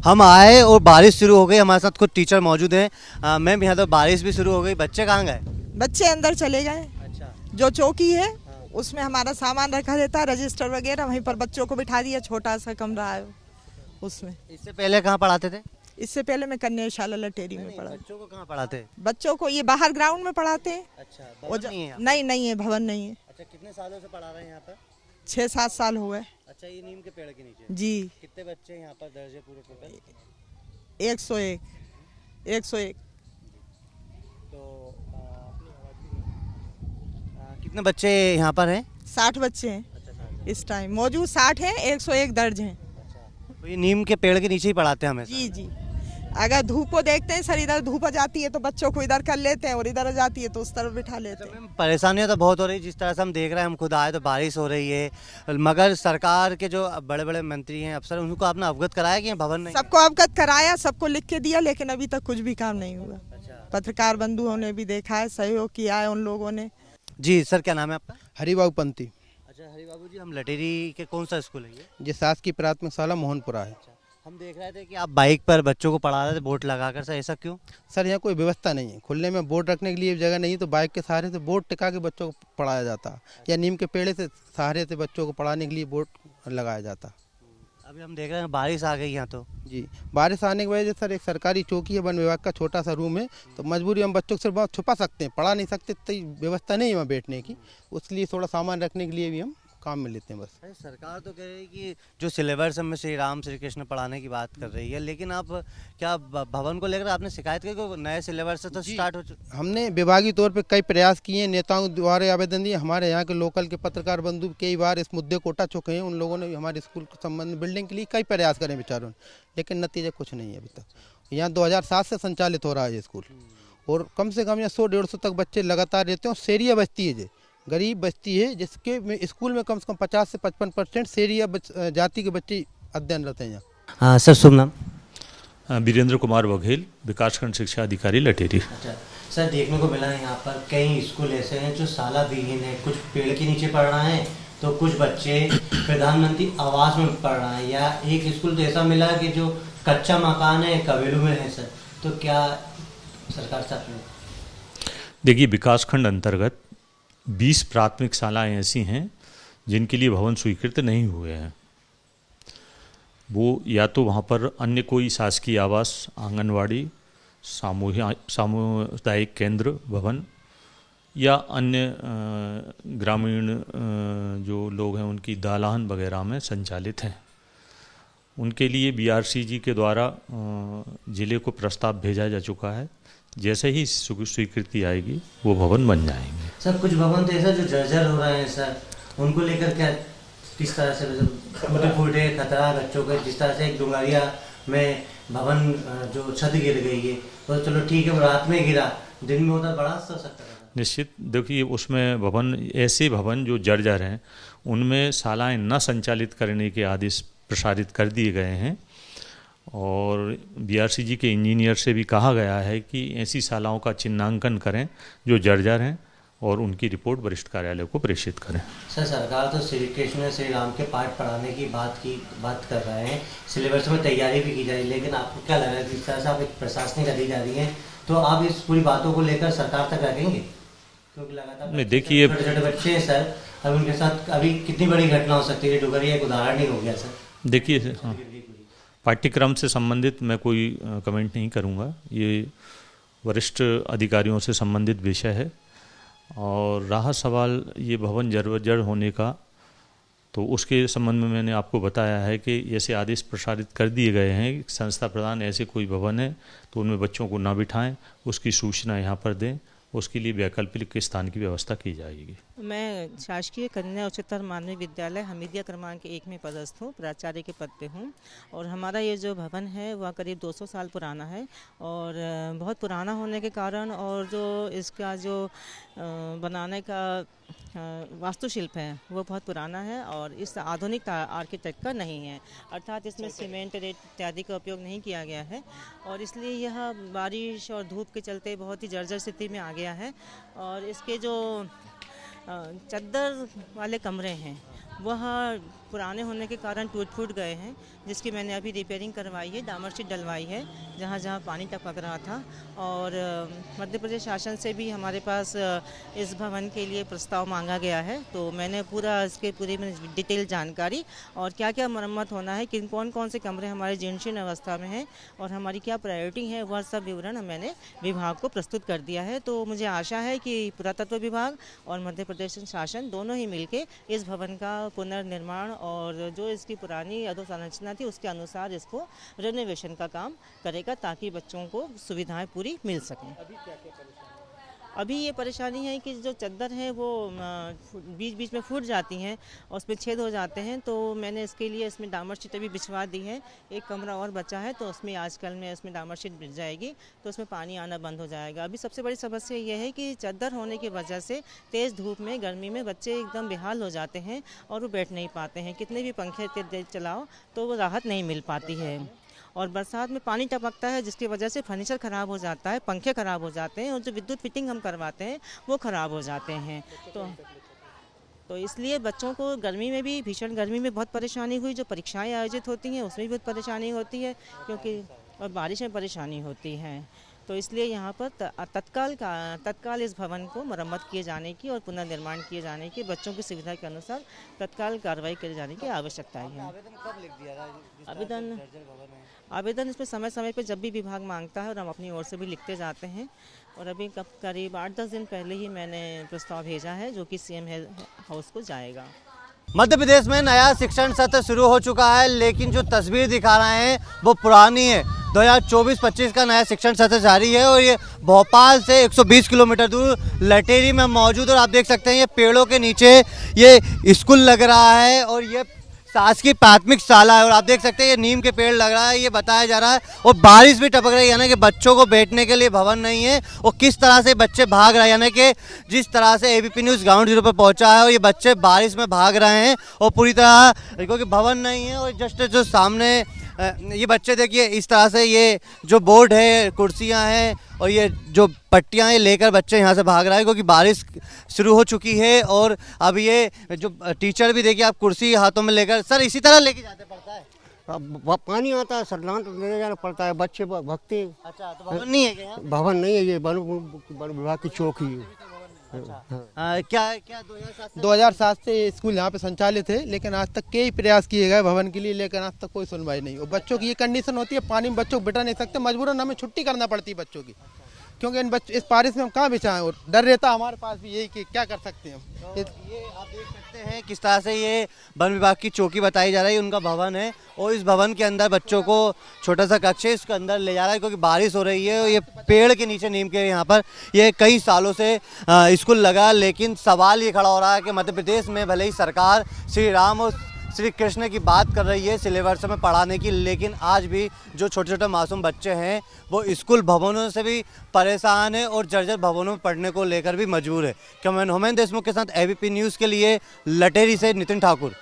हम आए और बारिश शुरू हो गई, हमारे साथ कुछ टीचर मौजूद हैं। मैम यहाँ तो बारिश भी शुरू हो गई, बच्चे कहाँ गए? बच्चे अंदर चले गए। अच्छा। जो चौकी है उसमें हमारा सामान रखा रहता है, रजिस्टर वगैरह, वहीं पर बच्चों को बिठा दिया। छोटा सा कमरा है उसमें। इससे पहले कहाँ पढ़ाते थे? इससे पहले मैं कन्या शाला लटेरी में पढ़ा। बच्चों को कहाँ पढ़ाते? बच्चों को ये बाहर ग्राउंड में पढ़ाते हैं। अच्छा, वो भवन नहीं है यहाँ? नहीं है, भवन नहीं है। अच्छा, कितने सालों से पढ़ा रहे हैं यहाँ पर? 6-7 साल हो गए। अच्छा, ये नीम के पेड़ के नीचे? जी। कितने बच्चे हैं यहाँ पर दर्जे पूरे टोटल? 101। तो कितने बच्चे यहाँ पर हैं? 60 बच्चे हैं अच्छा, इस टाइम मौजूद। 60 हैं, 101 दर्ज हैं। तो ये नीम के पेड़ के नीचे ही पढ़ाते हैं हमें? जी। अगर धूप को देखते हैं सर, इधर धूप आ जाती है तो बच्चों को इधर कर लेते हैं, और इधर आ जाती है तो उस तरफ बिठा लेते हैं। मैम, परेशानियां तो बहुत हो रही, जिस तरह से हम देख रहे हैं, हम खुद आए तो बारिश हो रही है, मगर सरकार के जो बड़े बड़े मंत्री हैं, अफसर, उनको आपने अवगत कराया कि ये भवन नहीं? सबको अवगत कराया, सबको लिख के दिया, लेकिन अभी तक कुछ भी काम नहीं हुआ। अच्छा। पत्रकार बंधुओं ने भी देखा है, सहयोग किया है उन लोगों ने। जी सर, क्या नाम है आपका? हरिबाबू पंथी। अच्छा हरि बाबू जी, हम लटेरी के कौन सा स्कूल है ये? ये शासकीय प्राथमिक शाला मोहनपुरा है। हम देख रहे थे कि आप बाइक पर बच्चों को पढ़ा रहे थे बोर्ड लगाकर, सर ऐसा क्यों? सर यहाँ कोई व्यवस्था नहीं है, खुले में बोर्ड रखने के लिए जगह नहीं है, तो बाइक के सहारे से बोर्ड टिका के बच्चों को पढ़ाया जाता, या नीम के पेड़ से सहारे से बच्चों को पढ़ाने के लिए बोर्ड लगाया जाता। अभी हम देख रहे हैं बारिश आ गई यहाँ तो। जी, बारिश आने की वजह से सर एक सरकारी चौकी है, वन विभाग का छोटा सा रूम है, तो मजबूरी हम बच्चों को सिर्फ वहाँ छुपा सकते हैं, पढ़ा नहीं सकते, तो व्यवस्था नहीं है वहाँ बैठने की, उसके थोड़ा सामान रखने के लिए भी हम काम में लेते हैं बस। अरे सरकार तो कह रही है कि जो सिलेबस में श्री राम श्री कृष्ण पढ़ाने की बात कर रही है, लेकिन आप क्या भवन को लेकर आपने शिकायत की कि नए सिलेबस से तो स्टार्ट हो चुका? हमने विभागीय तौर पे कई प्रयास किए हैं, नेताओं द्वारा आवेदन दिए, हमारे यहाँ के लोकल के पत्रकार बंधु कई बार इस मुद्दे को उठा चुके हैं, उन लोगों ने भी हमारे स्कूल के संबंध बिल्डिंग के लिए कई प्रयास करे बेचारों ने, लेकिन नतीजा कुछ नहीं है अभी तक। यहाँ 2007 से संचालित हो रहा है ये स्कूल, और कम से कम यहाँ 100-150 तक बच्चे लगातार रहते हैं, और सेरिया बस्ती है, गरीब बस्ती है, जिसके स्कूल में कम से कम 50 से 55% सेरिया जाति के बच्चे अध्ययनरत हैं यहाँ। हाँ सर, शुभ नाम? वीरेंद्र कुमार बघेल, विकासखंड शिक्षा अधिकारी लटेरी। अच्छा सर, देखने को मिला है यहाँ पर कई स्कूल ऐसे हैं जो साला विहीन है, कुछ पेड़ के नीचे पढ़ रहे हैं, तो कुछ बच्चे प्रधानमंत्री आवास में पढ़ रहे हैं, या एक स्कूल तो ऐसा मिला कि जो कच्चा मकान है कबीलों में है सर, तो क्या सरकार चाहती है? देखिए, विकासखंड अंतर्गत 20 प्राथमिक शालाएँ ऐसी हैं जिनके लिए भवन स्वीकृत नहीं हुए हैं। वो या तो वहाँ पर अन्य कोई शासकीय आवास, आंगनवाड़ी, सामुदायिक केंद्र भवन, या अन्य ग्रामीण जो लोग हैं उनकी दालान वगैरह में संचालित हैं। उनके लिए बीआरसीजी के द्वारा ज़िले को प्रस्ताव भेजा जा चुका है, जैसे ही स्वीकृति आएगी वो भवन बन जाएंगे। सर कुछ भवन तो ऐसा जो जर्जर हो रहे हैं सर, उनको लेकर क्या किस तरह से टूटे फूटे खतरा बच्चों का, जिस तरह से एक डुंगारिया में भवन जो छत गिर गई है, तो चलो ठीक है वो रात में गिरा, दिन में होता बड़ा हो सकता है। निश्चित, देखिए उसमें भवन, ऐसे भवन जो जर्जर हैं उनमें शालाएँ न संचालित करने के आदेश प्रसारित कर दिए गए हैं, और बीआरसीजी के इंजीनियर से भी कहा गया है कि ऐसी शालाओं का चिन्हांकन करें जो जर्जर हैं, और उनकी रिपोर्ट वरिष्ठ कार्यालय को प्रेषित करें। सर सरकार तो श्री कृष्ण श्री राम के पाठ पढ़ाने की बात कर रहे हैं, सिलेबस में तैयारी भी की जा रही है, लेकिन आपको क्या लग रहा है जिस तरह से आप एक प्रशासनिक अधिकारी हैं, तो आप इस पूरी बातों को लेकर सरकार तक रखेंगे? क्योंकि लगातार नहीं, देखिए छोटे छोटे बच्चे हैं सर, अब उनके साथ अभी कितनी बड़ी घटना हो सकती है, डुगरिया एक उदाहरण ही हो गया सर। देखिए, हाँ, पाठ्यक्रम से संबंधित मैं कोई कमेंट नहीं करूंगा, ये वरिष्ठ अधिकारियों से संबंधित विषय है। और रहा सवाल ये भवन जर्जर होने का, तो उसके संबंध में मैंने आपको बताया है कि ऐसे आदेश प्रसारित कर दिए गए हैं, संस्था प्रधान ऐसे कोई भवन है तो उनमें बच्चों को ना बिठाएं, उसकी सूचना यहाँ पर दें, उसके लिए वैकल्पिक स्थान की व्यवस्था की जाएगी। मैं शासकीय कन्या उच्चतर माध्यमिक विद्यालय हमीदिया क्रमांक 1 में पदस्थ हूँ, प्राचार्य के पद पे हूँ, और हमारा ये जो भवन है वह करीब 200 साल पुराना है, और बहुत पुराना होने के कारण, और जो इसका जो बनाने का वास्तुशिल्प है वो बहुत पुराना है, और इस आधुनिक आर्किटेक्ट का नहीं है, अर्थात इसमें सीमेंट रेत इत्यादि का उपयोग नहीं किया गया है, और इसलिए यह बारिश और धूप के चलते बहुत ही जर्जर स्थिति में आ गया है। और इसके जो चद्दर वाले कमरे हैं वह पुराने होने के कारण टूट फूट गए हैं, जिसकी मैंने अभी रिपेयरिंग करवाई है, डामर शीट डलवाई है जहाँ जहाँ पानी टपक रहा था। और मध्य प्रदेश शासन से भी हमारे पास इस भवन के लिए प्रस्ताव मांगा गया है, तो मैंने पूरा इसके पूरी डिटेल जानकारी और क्या क्या मरम्मत होना है, किन कौन कौन से कमरे हमारे जीर्णशीर्ण अवस्था में हैं और हमारी क्या प्रायोरिटी है, वह सब विवरण मैंने विभाग को प्रस्तुत कर दिया है। तो मुझे आशा है कि पुरातत्व विभाग और मध्य प्रदेश शासन दोनों ही मिलके इस भवन का पुनर्निर्माण और जो इसकी पुरानी अधोसंरचना थी उसके अनुसार इसको रेनोवेशन का काम करेगा, ताकि बच्चों को सुविधाएं पूरी मिल सकें। अभी ये परेशानी है कि जो चद्दर है वो बीच बीच में फूट जाती हैं और उसमें छेद हो जाते हैं, तो मैंने इसके लिए इसमें डामर शीटें भी बिछवा दी हैं। एक कमरा और बचा है, तो उसमें आजकल में इसमें डामर शीट बिछ जाएगी तो उसमें पानी आना बंद हो जाएगा। अभी सबसे बड़ी समस्या ये है कि चद्दर होने की वजह से तेज़ धूप में, गर्मी में बच्चे एकदम बेहाल हो जाते हैं और वो बैठ नहीं पाते हैं। कितने भी पंखे तेज चलाओ तो वो राहत नहीं मिल पाती है। और बरसात में पानी टपकता है, जिसकी वजह से फर्नीचर ख़राब हो जाता है, पंखे ख़राब हो जाते हैं और जो विद्युत फिटिंग हम करवाते हैं वो ख़राब हो जाते हैं। तो इसलिए बच्चों को गर्मी में भी, भीषण गर्मी में बहुत परेशानी हुई। जो परीक्षाएं आयोजित होती हैं उसमें भी बहुत परेशानी होती है, क्योंकि और बारिश में परेशानी होती है। तो इसलिए यहाँ पर तत्काल इस भवन को मरम्मत किए जाने की और पुनर्निर्माण किए जाने की, बच्चों की सुविधा के अनुसार तत्काल कार्रवाई किए जाने की आवश्यकता है। आवेदन इसमें समय समय पर जब भी विभाग मांगता है और हम अपनी ओर से भी लिखते जाते हैं। और अभी करीब 8-10 दिन पहले ही मैंने प्रस्ताव भेजा है, जो कि सीएम हाउस को जाएगा। मध्य प्रदेश में नया शिक्षण सत्र शुरू हो चुका है, लेकिन जो तस्वीर दिखा रहे हैं वो पुरानी है। 2024-25 का नया शिक्षण सत्र जारी है और ये भोपाल से 120 किलोमीटर दूर लटेरी में मौजूद। और आप देख सकते हैं ये पेड़ों के नीचे ये स्कूल लग रहा है और ये शासकीय प्राथमिक शाला है। और आप देख सकते हैं ये नीम के पेड़ लग रहा है, ये बताया जा रहा है। और बारिश भी टपक रही है, यानी कि बच्चों को बैठने के लिए भवन नहीं है। और किस तरह से बच्चे भाग रहे हैं, यानी कि जिस तरह से एबीपी न्यूज़ ग्राउंड जीरो पर पहुंचा है और ये बच्चे बारिश में भाग रहे हैं और पूरी तरह, क्योंकि भवन नहीं है। और जस्ट जो सामने ये बच्चे देखिए इस तरह से, ये जो बोर्ड है, कुर्सियां हैं और ये जो पट्टियां हैं लेकर बच्चे यहाँ से भाग रहे हैं, क्योंकि बारिश शुरू हो चुकी है। और अब ये जो टीचर भी देखिए, आप कुर्सी हाथों में लेकर, सर इसी तरह लेके जाते पड़ता है? अब पानी आता है, सरलान तो ले जाना पड़ता है, बच्चे भगते। अच्छा, तो भवन नहीं है क्या? भवन नहीं है, ये वन विभाग की चौकी है। क्या 2007 से स्कूल यहाँ पे संचालित है, लेकिन आज तक कई प्रयास किए गए भवन के लिए, लेकिन आज तक कोई सुनवाई नहीं। और बच्चों की ये कंडीशन होती है, पानी में बच्चों को बिठा नहीं सकते, मजबूरन हमें छुट्टी करना पड़ती है बच्चों की, क्योंकि इस बारिश में हम कहाँ बिछाएं। और डर रहता हमारे पास भी यही कि क्या कर सकते हैं हम। ये आप देख सकते हैं किस तरह से ये वन विभाग की चौकी बताई जा रही है, उनका भवन है। और इस भवन के अंदर बच्चों को छोटा सा कक्ष है, इसके अंदर ले जा रहा है, क्योंकि बारिश हो रही है। और ये पेड़ के नीचे, नीम के यहाँ पर ये कई सालों से स्कूल लगा। लेकिन सवाल ये खड़ा हो रहा है कि मध्य प्रदेश में भले ही सरकार श्री राम और श्री कृष्ण की बात कर रही है सिलेबस में पढ़ाने की, लेकिन आज भी जो छोटे छोटे मासूम बच्चे हैं वो स्कूल भवनों से भी परेशान है और जर्जर भवनों में पढ़ने को लेकर भी मजबूर है। कैमरामैन होमेन देशमुख के साथ एबीपी न्यूज़ के लिए लटेरी से नितिन ठाकुर।